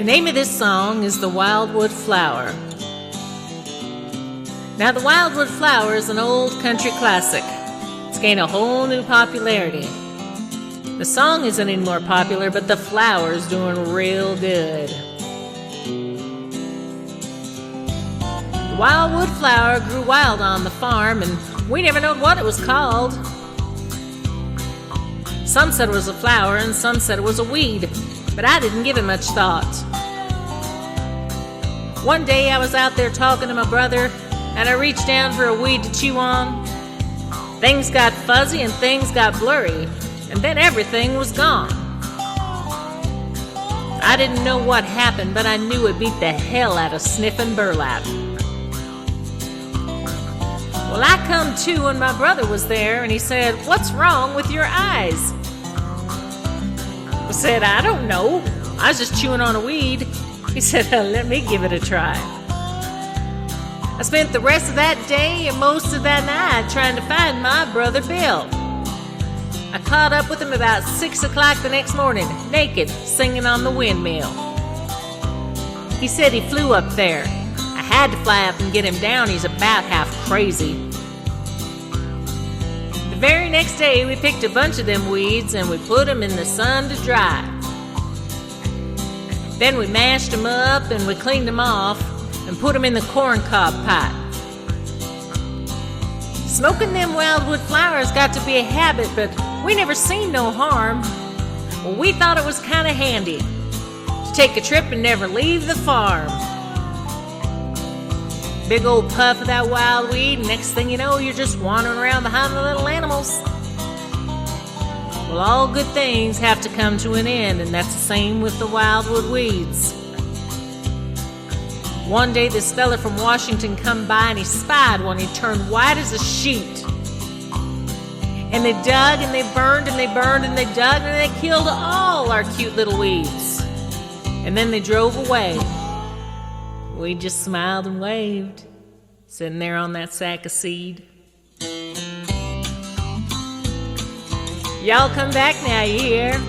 The name of this song is The Wildwood Flower. Now, the Wildwood Flower is an old country classic. It's gained a whole new popularity. The song isn't any more popular, but the flower's doing real good. The wildwood flower grew wild on the farm, and we never knowed what it was called. Some said it was a flower, and some said it was a weed, but I didn't give it much thought. One day I was out there talking to my brother, and I reached down for a weed to chew on. Things got fuzzy and things got blurry, and then everything was gone. I didn't know what happened, but I knew it beat the hell out of sniffing burlap. Well, I come to and my brother was there, and he said, "What's wrong with your eyes?" I said, "I don't know. I was just chewing on a weed." He said, "Let me give it a try." I spent the rest of that day and most of that night trying to find my brother Bill. I caught up with him about 6 o'clock the next morning, naked, singing on the windmill. He said he flew up there. I had to fly up and get him down. He's about half crazy. The very next day, we picked a bunch of them weeds and we put them in the sun to dry. Then we mashed them up and we cleaned them off and put them in the corncob pot. Smoking them wildwood flowers got to be a habit, but we never seen no harm. Well, we thought it was kind of handy to take a trip and never leave the farm. Big old puff of that wild weed, and next thing you know, you're just wandering around behind the little animals. Well, all good things have to come to an end, and that's the same with the wildwood weeds. One day this fella from Washington come by and he spied one. He turned white as a sheet. And they dug and they burned and they burned and they dug and they killed all our cute little weeds. And then they drove away. We just smiled and waved, sitting there on that sack of seed. Y'all come back now, you hear?